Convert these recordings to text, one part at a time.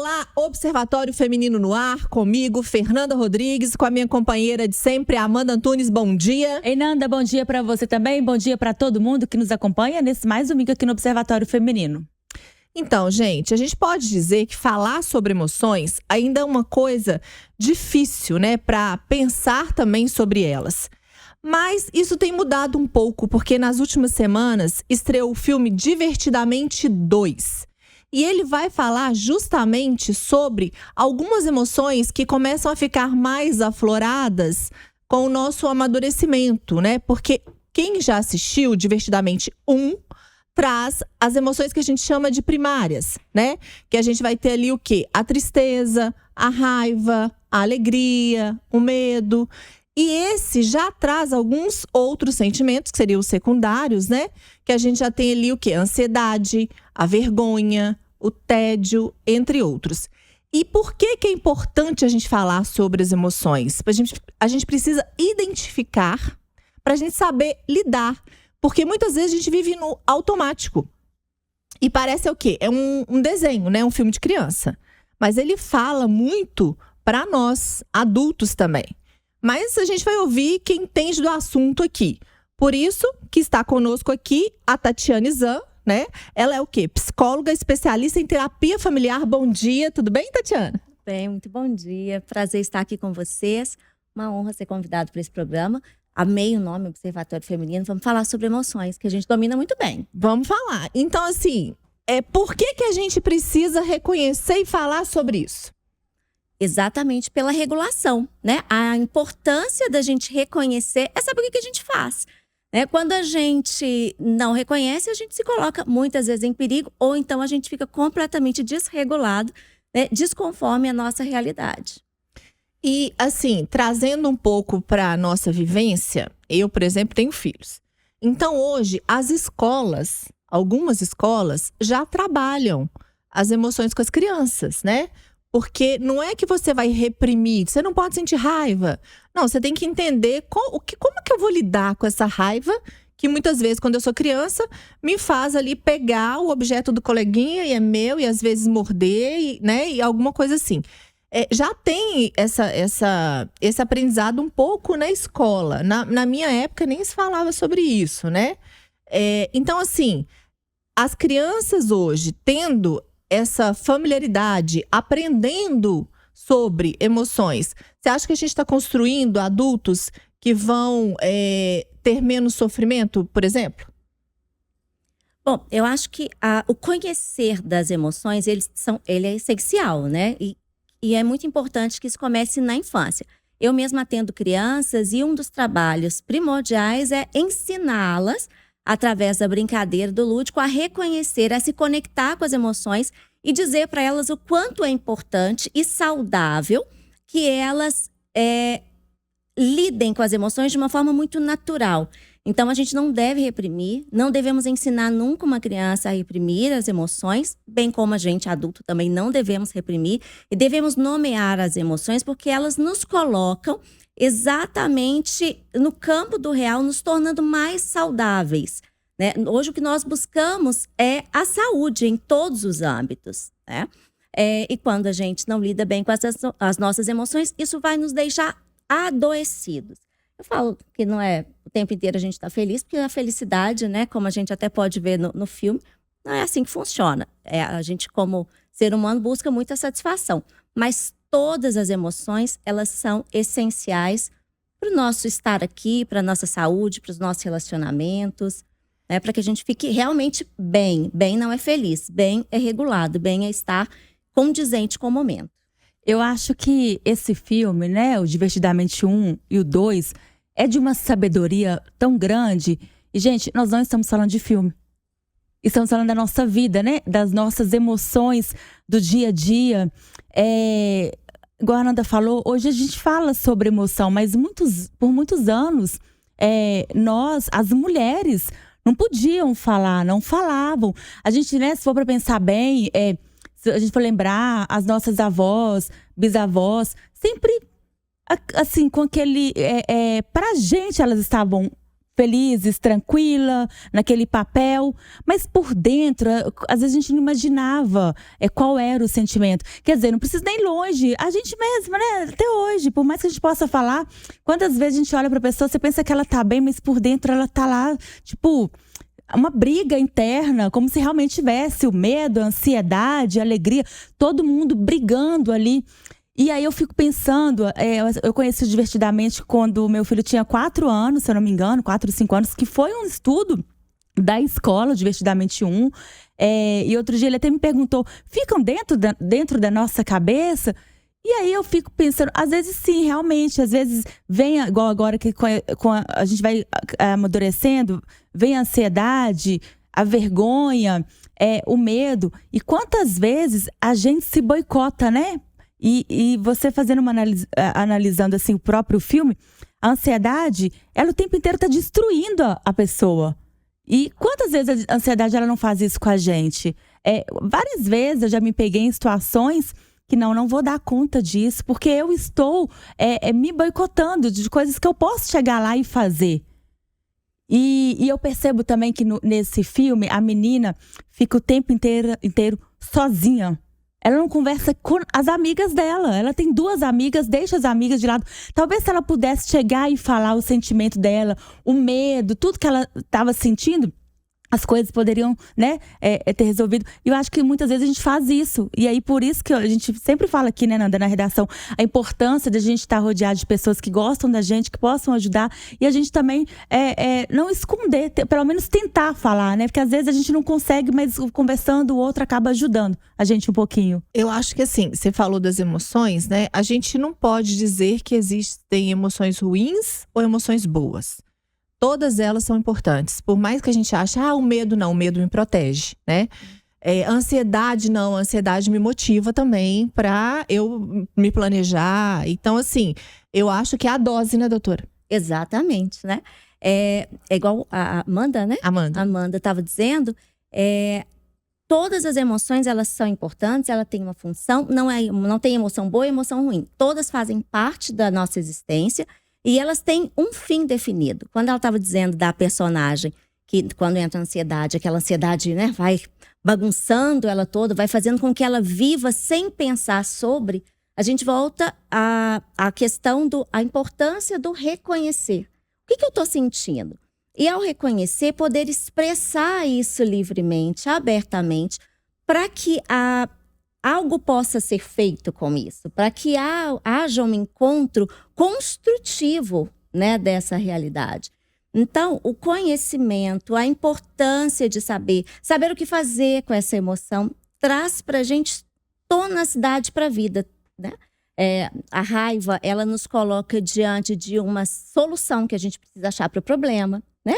Olá, Observatório Feminino no Ar, comigo, Fernanda Rodrigues, com a minha companheira de sempre, Amanda Antunes, bom dia. Ei, Nanda, bom dia pra você também, bom dia pra todo mundo que nos acompanha nesse mais domingo aqui no Observatório Feminino. Então, gente, a gente pode dizer que falar sobre emoções ainda é uma coisa difícil, né, pra pensar também sobre elas. Mas isso tem mudado um pouco, porque nas últimas semanas estreou o filme Divertidamente 2. E ele vai falar justamente sobre algumas emoções que começam a ficar mais afloradas com o nosso amadurecimento, né? Porque quem já assistiu Divertidamente 1 traz as emoções que a gente chama de primárias, né? Que a gente vai ter ali o quê? A tristeza, a raiva, a alegria, o medo. E esse já traz alguns outros sentimentos, que seriam os secundários, né? Que a gente já tem ali o quê? A ansiedade, a vergonha, o tédio, entre outros. E por que é importante a gente falar sobre as emoções? A gente precisa identificar para a gente saber lidar. Porque muitas vezes a gente vive no automático. E parece o quê? É um desenho, né? Um filme de criança. Mas ele fala muito para nós, adultos também. Mas a gente vai ouvir quem entende do assunto aqui. Por isso que está conosco aqui a Tatiane Zan, né? Ela é o quê? Psicóloga especialista em terapia familiar. Bom dia, tudo bem, Tatiana? Bem, muito bom dia. Prazer estar aqui com vocês. Uma honra ser convidado para esse programa. Amei o nome Observatório Feminino. Vamos falar sobre emoções, que a gente domina muito bem. Vamos falar. Então, assim, por que a gente precisa reconhecer e falar sobre isso? Exatamente pela regulação, né? A importância da gente reconhecer é saber o que a gente faz. Né? Quando a gente não reconhece, a gente se coloca muitas vezes em perigo, ou então a gente fica completamente desregulado, né? Desconforme a nossa realidade. E, assim, trazendo um pouco para a nossa vivência, eu, por exemplo, tenho filhos. Então, hoje, as escolas, algumas escolas, já trabalham as emoções com as crianças, né? Porque não é que você vai reprimir, você não pode sentir raiva. Não, você tem que entender como que eu vou lidar com essa raiva, que muitas vezes, quando eu sou criança, me faz ali pegar o objeto do coleguinha e é meu, e às vezes morder, né? E alguma coisa assim. Já tem esse aprendizado um pouco na escola. Na minha época, nem se falava sobre isso, né? Então, assim, as crianças hoje, tendo essa familiaridade, aprendendo sobre emoções, você acha que a gente está construindo adultos que vão ter menos sofrimento, por exemplo? Bom, eu acho que o conhecer das emoções, ele é essencial, né? E é muito importante que isso comece na infância. Eu mesma atendo crianças e um dos trabalhos primordiais é ensiná-las, através da brincadeira, do lúdico, a reconhecer, a se conectar com as emoções e dizer para elas o quanto é importante e saudável que elas lidem com as emoções de uma forma muito natural. Então, a gente não deve reprimir, não devemos ensinar nunca uma criança a reprimir as emoções, bem como a gente, adulto, também não devemos reprimir. E devemos nomear as emoções porque elas nos colocam exatamente no campo do real, nos tornando mais saudáveis. Né? Hoje, o que nós buscamos é a saúde em todos os âmbitos. Né? E quando a gente não lida bem com as nossas emoções, isso vai nos deixar adoecidos. Eu falo que não é o tempo inteiro a gente tá feliz, porque a felicidade, né, como a gente até pode ver no filme, não é assim que funciona. A gente, como ser humano, busca muita satisfação. Mas todas as emoções, elas são essenciais para o nosso estar aqui, para a nossa saúde, para os nossos relacionamentos, né, para que a gente fique realmente bem. Bem não é feliz, bem é regulado, bem é estar condizente com o momento. Eu acho que esse filme, né, o Divertidamente 1 e o 2, é de uma sabedoria tão grande. E, gente, nós não estamos falando de filme. Estamos falando da nossa vida, né? Das nossas emoções, do dia a dia. Igual a Nanda falou, hoje a gente fala sobre emoção, mas por muitos anos, nós, as mulheres, não podiam falar, não falavam. A gente, né, se for para pensar bem, se a gente for lembrar, as nossas avós, bisavós, sempre, assim, com aquele... pra gente, elas estavam felizes, tranquila, naquele papel. Mas por dentro, às vezes a gente não imaginava qual era o sentimento. Quer dizer, não precisa nem longe. A gente mesma, né? Até hoje, por mais que a gente possa falar, quantas vezes a gente olha pra pessoa, você pensa que ela tá bem, mas por dentro ela tá lá, tipo, uma briga interna, como se realmente tivesse o medo, a ansiedade, a alegria, todo mundo brigando ali. E aí eu fico pensando, eu conheci o Divertidamente quando meu filho tinha 4 anos, se eu não me engano, 4 ou 5 anos, que foi um estudo da escola, Divertidamente 1. E outro dia ele até me perguntou, ficam dentro da nossa cabeça? E aí eu fico pensando, às vezes sim, realmente, às vezes vem, igual agora que a gente vai amadurecendo, vem a ansiedade, a vergonha, o medo. E quantas vezes a gente se boicota, né? E você fazendo analisando assim o próprio filme, a ansiedade, ela o tempo inteiro tá destruindo a pessoa. E quantas vezes a ansiedade ela não faz isso com a gente? Várias vezes eu já me peguei em situações que não vou dar conta disso, porque eu estou me boicotando de coisas que eu posso chegar lá e fazer. E eu percebo também que nesse filme, a menina fica o tempo inteiro sozinha. Ela não conversa com as amigas dela. Ela tem 2 amigas, deixa as amigas de lado. Talvez se ela pudesse chegar e falar o sentimento dela, o medo, tudo que ela estava sentindo, as coisas poderiam, né, ter resolvido. E eu acho que muitas vezes a gente faz isso. E aí, por isso que a gente sempre fala aqui, né, Nanda, na redação, a importância de a gente estar rodeado de pessoas que gostam da gente, que possam ajudar. E a gente também não esconder, pelo menos tentar falar, né? Porque às vezes a gente não consegue, mas conversando, o outro acaba ajudando a gente um pouquinho. Eu acho que assim, você falou das emoções, né? A gente não pode dizer que existem emoções ruins ou emoções boas. Todas elas são importantes. Por mais que a gente ache, o medo não, o medo me protege, né? Ansiedade não, a ansiedade me motiva também pra eu me planejar. Então, assim, eu acho que é a dose, né, doutora? Exatamente, né? É igual a Amanda, né? Amanda estava dizendo, todas as emoções, elas são importantes, ela tem uma função, não tem emoção boa e emoção ruim. Todas fazem parte da nossa existência. E elas têm um fim definido. Quando ela estava dizendo da personagem, que quando entra a ansiedade, aquela ansiedade, né, vai bagunçando ela toda, vai fazendo com que ela viva sem pensar sobre, a gente volta à questão a importância do reconhecer. O que eu estou sentindo? E ao reconhecer, poder expressar isso livremente, abertamente, para que algo possa ser feito com isso, para que haja um encontro construtivo, né, dessa realidade. Então, o conhecimento, a importância de saber o que fazer com essa emoção, traz para a gente tonacidade para a vida, né? A raiva, ela nos coloca diante de uma solução que a gente precisa achar para o problema, né?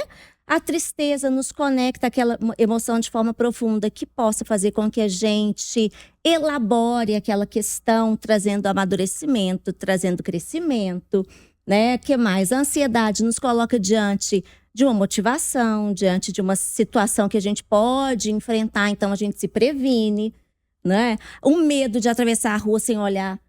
A tristeza nos conecta àquela emoção de forma profunda que possa fazer com que a gente elabore aquela questão, trazendo amadurecimento, trazendo crescimento, né? Que mais? A ansiedade nos coloca diante de uma motivação, diante de uma situação que a gente pode enfrentar, então a gente se previne, né? O medo de atravessar a rua sem olhar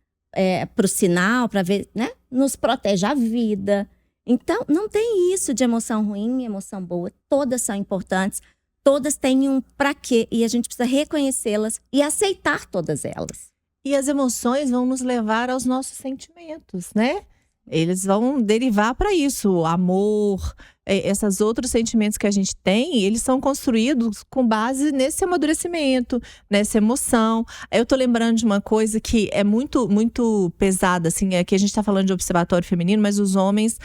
para o sinal, para ver, né? Nos protege a vida. Então, não tem isso de emoção ruim e emoção boa. Todas são importantes, todas têm um pra quê. E a gente precisa reconhecê-las e aceitar todas elas. E as emoções vão nos levar aos nossos sentimentos, né? Eles vão derivar para isso, o amor, esses outros sentimentos que a gente tem, eles são construídos com base nesse amadurecimento, nessa emoção. Eu tô lembrando de uma coisa que é muito, muito pesada, assim, que a gente tá falando de observatório feminino, mas os homens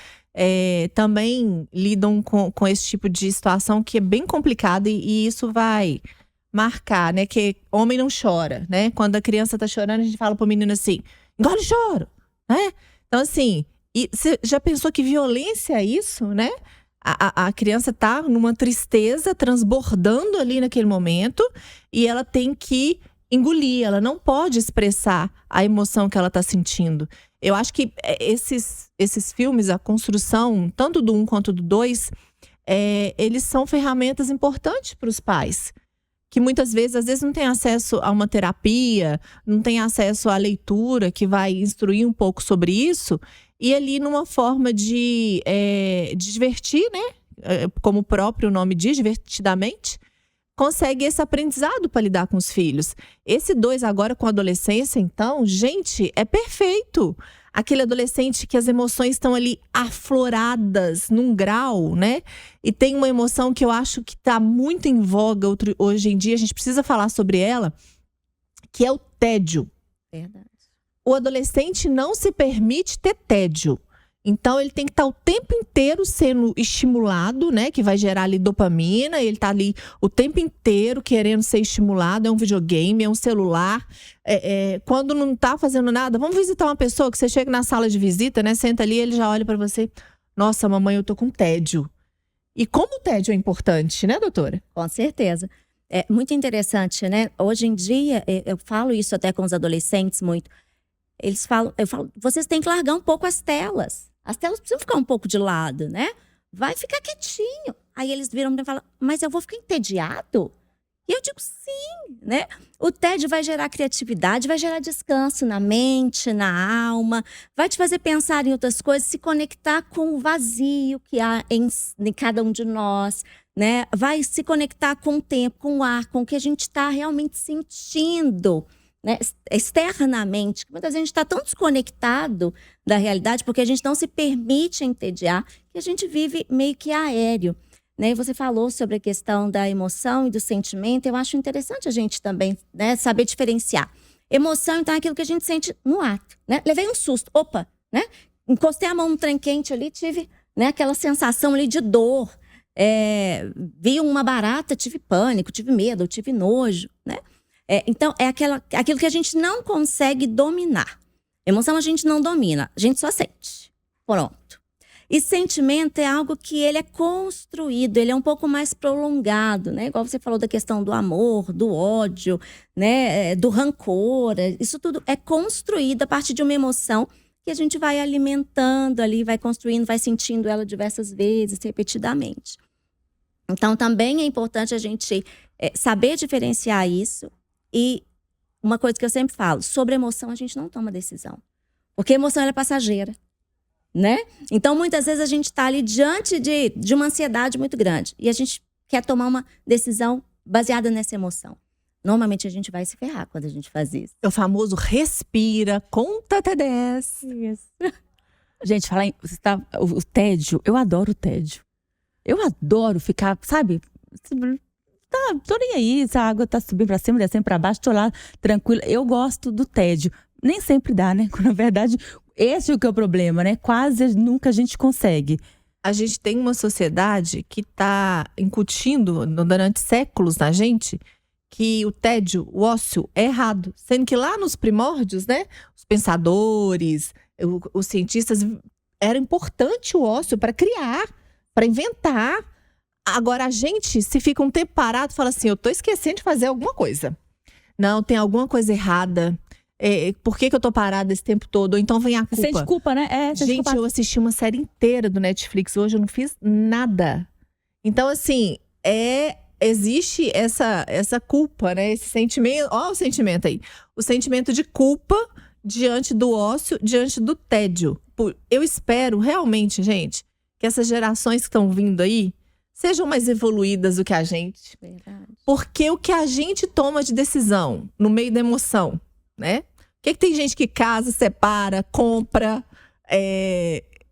também lidam com esse tipo de situação que é bem complicada e isso vai marcar, né? Que homem não chora, né? Quando a criança tá chorando, a gente fala pro menino assim, engole o choro, né? Então, assim, você já pensou que violência é isso, né? A criança tá numa tristeza transbordando ali naquele momento e ela tem que engolir, ela não pode expressar a emoção que ela tá sentindo. Eu acho que esses filmes, a construção, tanto do 1 quanto do 2, eles são ferramentas importantes para os pais. Que muitas vezes, às vezes não tem acesso a uma terapia, não tem acesso à leitura que vai instruir um pouco sobre isso. E ali numa forma de divertir, né? como o próprio nome diz, divertidamente, consegue esse aprendizado para lidar com os filhos. Esse 2 agora com a adolescência, então, gente, é perfeito. Aquele adolescente que as emoções estão ali afloradas num grau, né? E tem uma emoção que eu acho que está muito em voga hoje em dia, a gente precisa falar sobre ela, que é o tédio. Verdade. O adolescente não se permite ter tédio. Então, ele tem que estar o tempo inteiro sendo estimulado, né? Que vai gerar ali dopamina. Ele tá ali o tempo inteiro querendo ser estimulado. É um videogame, é um celular. Quando não tá fazendo nada, vamos visitar uma pessoa que você chega na sala de visita, né? Senta ali, ele já olha pra você. Nossa, mamãe, eu tô com tédio. E como o tédio é importante, né, doutora? Com certeza. É muito interessante, né? Hoje em dia, eu falo isso até com os adolescentes muito. Eu falo, vocês têm que largar um pouco as telas. As telas precisam ficar um pouco de lado, né? Vai ficar quietinho. Aí eles viram pra mim e falam, mas eu vou ficar entediado? E eu digo, sim, né? O tédio vai gerar criatividade, vai gerar descanso na mente, na alma, vai te fazer pensar em outras coisas, se conectar com o vazio que há em cada um de nós, né? Vai se conectar com o tempo, com o ar, com o que a gente está realmente sentindo, né, externamente. Muitas vezes a gente está tão desconectado da realidade porque a gente não se permite entediar que a gente vive meio que aéreo, né? E você falou sobre a questão da emoção e do sentimento. Eu acho interessante a gente também, né, saber diferenciar. Emoção, então, é aquilo que a gente sente no ato, né? Levei um susto, opa, né? Encostei a mão no trem quente ali, tive, né, aquela sensação ali de dor. Vi uma barata, tive pânico, tive medo, tive nojo, né? Então, é aquilo que a gente não consegue dominar. Emoção a gente não domina, a gente só sente. Pronto. E sentimento é algo que ele é construído, ele é um pouco mais prolongado, né? Igual você falou da questão do amor, do ódio, né? Do rancor. Isso tudo é construído a partir de uma emoção que a gente vai alimentando ali, vai construindo, vai sentindo ela diversas vezes, repetidamente. Então, também é importante a gente saber diferenciar isso. E uma coisa que eu sempre falo, sobre emoção a gente não toma decisão. Porque a emoção ela é passageira, né? Então, muitas vezes a gente está ali diante de uma ansiedade muito grande. E a gente quer tomar uma decisão baseada nessa emoção. Normalmente a gente vai se ferrar quando a gente faz isso. É o famoso respira, conta até 10. Isso. Gente, o tédio, eu adoro o tédio. Eu adoro ficar, sabe? Tá, tô nem aí, se a água tá subindo pra cima, descendo pra baixo, tô lá tranquila. Eu gosto do tédio. Nem sempre dá, né? Na verdade, esse é o que é o problema, né? Quase nunca a gente consegue. A gente tem uma sociedade que tá incutindo durante séculos na gente que o tédio, o ócio, é errado. Sendo que lá nos primórdios, né? Os pensadores, os cientistas, era importante o ócio para criar, para inventar. Agora, a gente, se fica um tempo parado, fala assim, eu tô esquecendo de fazer alguma coisa. Não, tem alguma coisa errada. Por que eu tô parada esse tempo todo? Ou então vem a culpa. Sente culpa, né? Gente, eu assisti uma série inteira do Netflix hoje, eu não fiz nada. Então, assim, existe essa culpa, né? Esse sentimento, ó o sentimento aí. O sentimento de culpa diante do ócio, diante do tédio. Eu espero realmente, gente, que essas gerações que estão vindo aí sejam mais evoluídas do que a gente. Verdade. Porque o que a gente toma de decisão no meio da emoção, né? Por que tem gente que casa, separa, compra,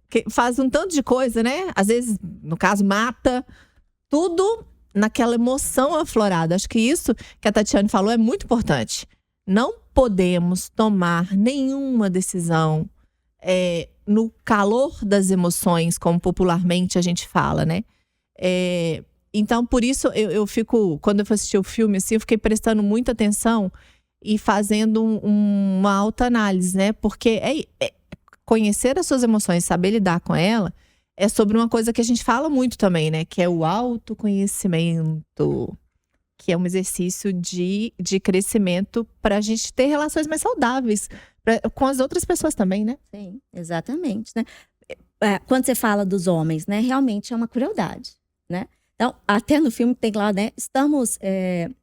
que faz um tanto de coisa, né? Às vezes, no caso, mata. Tudo naquela emoção aflorada. Acho que isso que a Tatiane falou é muito importante. Não podemos tomar nenhuma decisão no calor das emoções, como popularmente a gente fala, né? Então, por isso, eu fico… Quando eu fui assistir o filme, assim, eu fiquei prestando muita atenção e fazendo uma autoanálise, né? Porque conhecer as suas emoções, saber lidar com ela, é sobre uma coisa que a gente fala muito também, né? Que é o autoconhecimento. Que é um exercício de crescimento para a gente ter relações mais saudáveis com as outras pessoas também, né? Sim, exatamente, né? Quando você fala dos homens, né? Realmente é uma crueldade, né? Então, até no filme tem lá, né? Estamos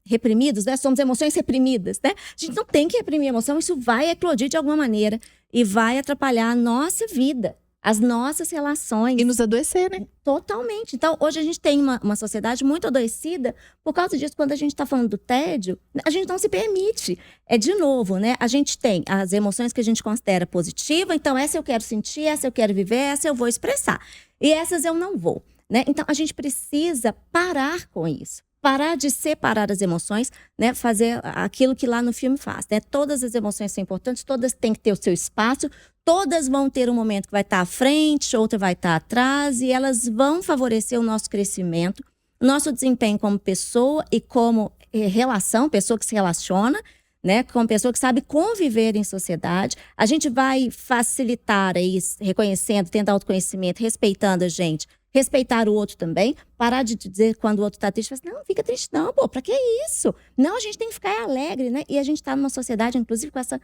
reprimidos, né? Somos emoções reprimidas, né? A gente não tem que reprimir a emoção, isso vai eclodir de alguma maneira e vai atrapalhar a nossa vida. as nossas relações. E nos adoecer, né? Totalmente. Então, hoje a gente tem uma sociedade muito adoecida por causa disso. Quando a gente está falando do tédio, a gente não se permite. De novo, né? A gente tem as emoções que a gente considera positiva. Então, essa eu quero sentir, essa eu quero viver, essa eu vou expressar. E essas eu não vou, né? Então, a gente precisa parar com isso. Parar de separar as emoções, né? Fazer aquilo que lá no filme faz, né? Todas as emoções são importantes, todas têm que ter o seu espaço, todas vão ter um momento que vai estar à frente, outra vai estar atrás, e elas vão favorecer o nosso crescimento, o nosso desempenho como pessoa e como relação, pessoa que se relaciona, né? Como pessoa que sabe conviver em sociedade. A gente vai facilitar aí, reconhecendo, tendo autoconhecimento, respeitando a gente, respeitar o outro também, parar de dizer quando o outro tá triste, assim, não, fica triste não, pô, pra que isso? Não, a gente tem que ficar alegre, né? E a gente tá numa sociedade, inclusive, com essa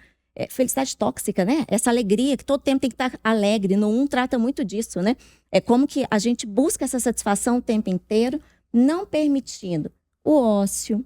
felicidade tóxica, né? Essa alegria, que todo tempo tem que estar alegre. No 1 trata muito disso, né? É como que a gente busca essa satisfação o tempo inteiro, não permitindo o ócio,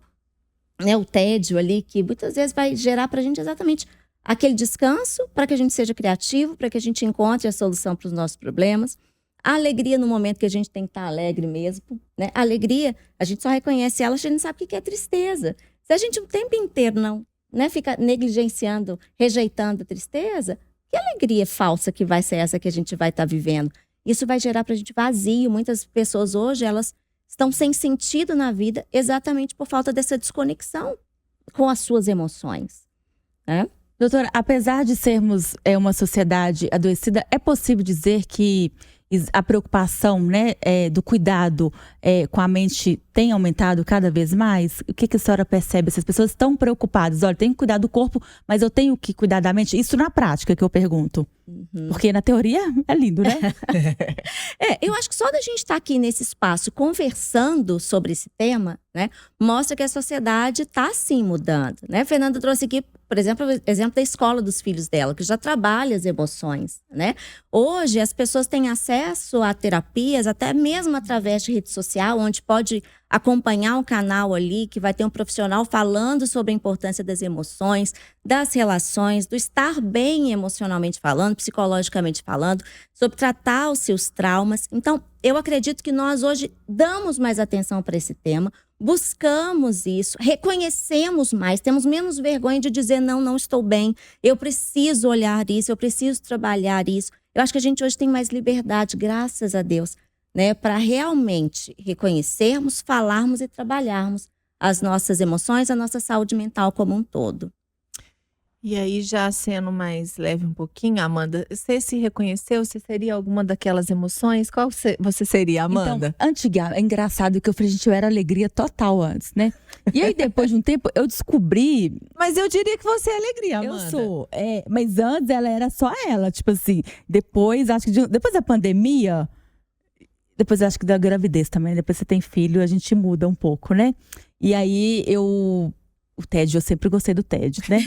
né? O tédio ali, que muitas vezes vai gerar pra gente exatamente aquele descanso, para que a gente seja criativo, para que a gente encontre a solução para os nossos problemas. A alegria no momento que a gente tem que estar alegre mesmo, né? A alegria, a gente só reconhece ela, a gente não sabe o que é tristeza. Se a gente o tempo inteiro não, né, fica negligenciando, rejeitando a tristeza, que alegria falsa que vai ser essa que a gente vai estar vivendo? Isso vai gerar pra gente vazio. Muitas pessoas hoje, elas estão sem sentido na vida exatamente por falta dessa desconexão com as suas emoções, né? Doutora, apesar de sermos uma sociedade adoecida, é possível dizer que a preocupação, né, do cuidado com a mente tem aumentado cada vez mais? O que a senhora percebe? Essas pessoas estão preocupadas. Olha, tenho que cuidar do corpo, mas eu tenho que cuidar da mente. Isso na prática que eu pergunto. Porque na teoria é lindo, né? Eu acho que só da gente estar aqui nesse espaço conversando sobre esse tema, né, mostra que a sociedade está sim mudando, né? Fernanda trouxe aqui, por exemplo, o exemplo da escola dos filhos dela, que já trabalha as emoções, né? Hoje as pessoas têm acesso a terapias, até mesmo através de rede social, onde pode acompanhar um canal ali que vai ter um profissional falando sobre a importância das emoções, das relações, do estar bem emocionalmente falando, psicologicamente falando, sobre tratar os seus traumas. Então, eu acredito que nós hoje damos mais atenção para esse tema, buscamos isso, reconhecemos mais, temos menos vergonha de dizer não estou bem, eu preciso olhar isso, eu preciso trabalhar isso. Eu acho que a gente hoje tem mais liberdade, graças a Deus, né, para realmente reconhecermos, falarmos e trabalharmos as nossas emoções, a nossa saúde mental como um todo. E aí, já sendo mais leve um pouquinho, Amanda, você se reconheceu? Você seria alguma daquelas emoções? Qual você seria, Amanda? Então, é engraçado que eu falei, gente, eu era alegria total antes, né? E aí, depois de um tempo, eu descobri… Mas eu diria que você é alegria, Amanda. Eu sou, mas antes ela era só ela, tipo assim, depois, acho que depois da pandemia… Depois acho que da gravidez também, depois você tem filho, a gente muda um pouco, né? E aí o tédio, eu sempre gostei do tédio, né?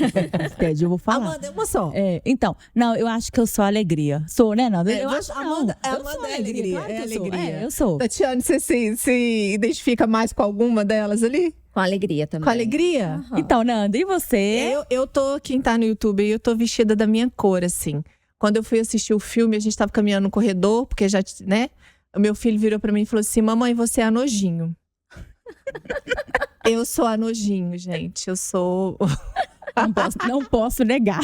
O tédio eu vou falar. Amanda é emoção. Então, não, eu acho que eu sou alegria. Sou, né, Nanda? Eu acho Amanda, não. Amanda sou é alegria. Claro É que eu sou. alegria. Eu sou. Tatiane, você se identifica mais com alguma delas ali? Com alegria também. Com alegria? Uhum. Então, Nanda, e você? Eu tô, quem tá no YouTube, eu tô vestida da minha cor, assim. Quando eu fui assistir o filme, a gente tava caminhando no corredor, porque já, né? O meu filho virou pra mim e falou assim, mamãe, você é a nojinho. Eu sou a nojinho, gente. Eu sou… Não posso negar.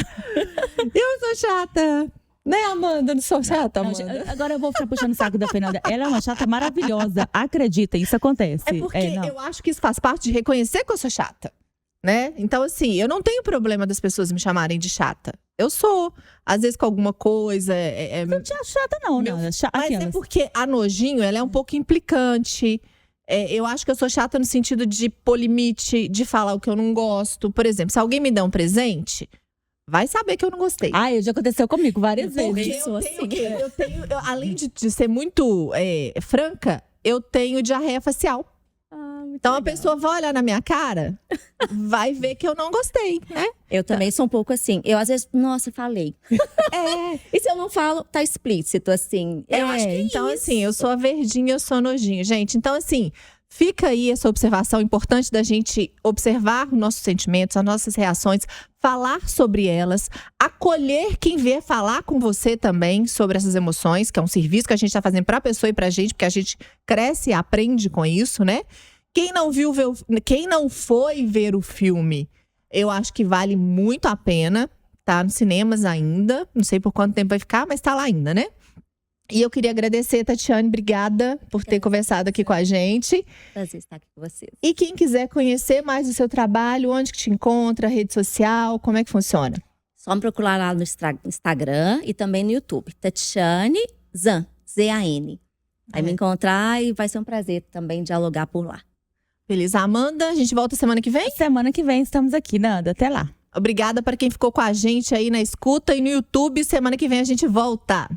Eu sou chata. Né, Amanda? Eu não sou chata, Amanda. Agora eu vou ficar puxando o saco da Fernanda. Ela é uma chata maravilhosa. Acredita, isso acontece. É porque eu acho que isso faz parte de reconhecer que eu sou chata. Né? Então, assim, eu não tenho problema das pessoas me chamarem de chata. Eu sou, às vezes com alguma coisa… Eu não te acho chata não, Nanda. Mas é porque a nojinho, ela é um pouco implicante. Eu acho que eu sou chata no sentido de pôr limite, de falar o que eu não gosto. Por exemplo, se alguém me der um presente, vai saber que eu não gostei. Já aconteceu comigo várias vezes. Eu tenho, além de ser muito franca, eu tenho diarreia facial. Então a pessoa vai olhar na minha cara, vai ver que eu não gostei, né? Eu também sou um pouco assim. Eu às vezes, nossa, falei. E se eu não falo, tá explícito, assim. Eu acho que então isso. assim, eu sou a verdinha, eu sou nojinho. Gente, então assim, Fica aí essa observação importante da gente observar os nossos sentimentos, as nossas reações, falar sobre elas, acolher quem vier falar com você também sobre essas emoções, que é um serviço que a gente está fazendo para a pessoa e para a gente, porque a gente cresce e aprende com isso, né? Quem não foi ver o filme, eu acho que vale muito a pena. Tá nos cinemas ainda, não sei por quanto tempo vai ficar, mas tá lá ainda, né? E eu queria agradecer, Tatiane, obrigada por ter conversado aqui com a gente. Prazer estar aqui com vocês. E quem quiser conhecer mais do seu trabalho, onde que te encontra, rede social, como é que funciona? Só me procurar lá no Instagram e também no YouTube. Tatiane Zan, Z-A-N. Vai me encontrar e vai ser um prazer também dialogar por lá. Feliz. Amanda, a gente volta semana que vem? Semana que vem estamos aqui, Nanda. Até lá. Obrigada para quem ficou com a gente aí na escuta e no YouTube. Semana que vem a gente volta.